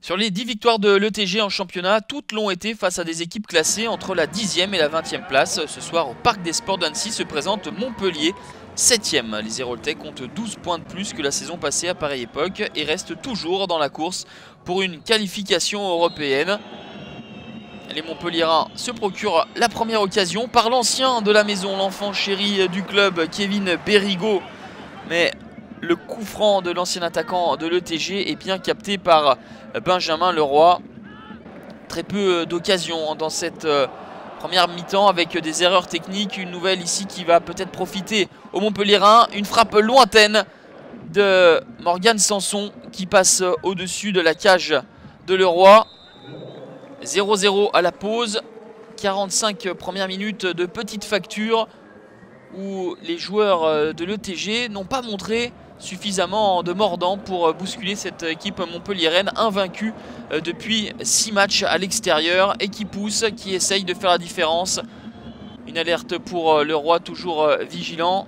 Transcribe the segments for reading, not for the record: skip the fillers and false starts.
Sur les 10 victoires de l'ETG en championnat, toutes l'ont été face à des équipes classées entre la 10e et la 20e place. Ce soir, au Parc des Sports d'Annecy se présente Montpellier, 7e. Les Héroltais comptent 12 points de plus que la saison passée à pareille époque et restent toujours dans la course pour une qualification européenne. Les Montpelliérains se procurent la première occasion par l'ancien de la maison, l'enfant chéri du club, Kevin Bérigaud. Mais le coup franc de l'ancien attaquant de l'ETG est bien capté par Benjamin Leroy. Très peu d'occasions dans cette première mi-temps avec des erreurs techniques. Une nouvelle ici qui va peut-être profiter aux Montpelliérains. Une frappe lointaine de Morgan Sanson qui passe au-dessus de la cage de Leroy. 0-0 à la pause. 45 premières minutes de petite facture où les joueurs de l'ETG n'ont pas montré suffisamment de mordant pour bousculer cette équipe montpelliéraine invaincue depuis 6 matchs à l'extérieur et qui pousse, qui essaye de faire la différence. Une alerte pour Leroy, toujours vigilant.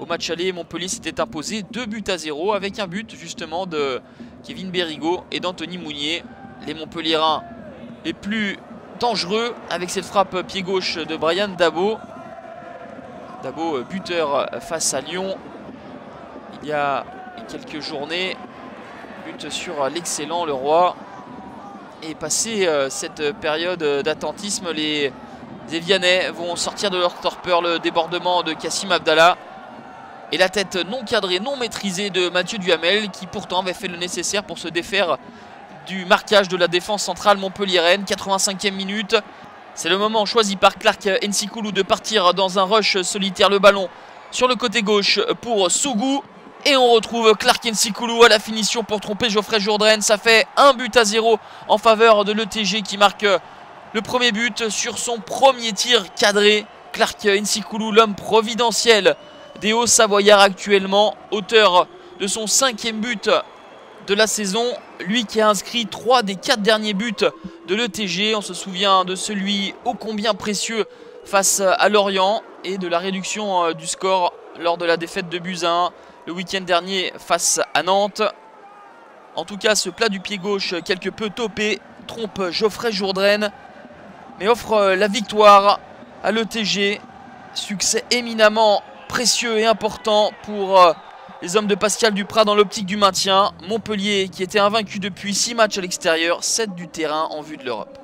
Au match aller, Montpellier s'était imposé 2-0 avec un but justement de Kevin Bérigaud et d'Anthony Mounier. Les Montpelliérains les plus dangereux avec cette frappe pied gauche de Brian Dabo. Dabo buteur face à Lyon il y a quelques journées. But sur l'excellent Leroy. Et passé cette période d'attentisme, les Évianais vont sortir de leur torpeur. Le débordement de Kassim Abdallah et la tête non cadrée, non maîtrisée de Mathieu Duhamel, qui pourtant avait fait le nécessaire pour se défaire du marquage de la défense centrale montpelliéraine. 85e minute. C'est le moment choisi par Clark Nsikulu de partir dans un rush solitaire. Le ballon sur le côté gauche pour Sougou. Et on retrouve Clark Nsikulu à la finition pour tromper Geoffrey Jourdain. Ça fait 1-0 en faveur de l'ETG qui marque le premier but sur son premier tir cadré. Clark Nsikulu, l'homme providentiel des Hauts-Savoyards actuellement, auteur de son 5e but de la saison. Lui qui a inscrit 3 des 4 derniers buts de l'ETG. On se souvient de celui ô combien précieux face à Lorient et de la réduction du score lors de la défaite de Buzyn le week-end dernier face à Nantes. En tout cas, ce plat du pied gauche quelque peu topé trompe Geoffrey Jourdain, mais offre la victoire à l'ETG. Succès éminemment précieux et important pour les hommes de Pascal Duprat dans l'optique du maintien. Montpellier qui était invaincu depuis 6 matchs à l'extérieur, 7 du terrain en vue de l'Europe.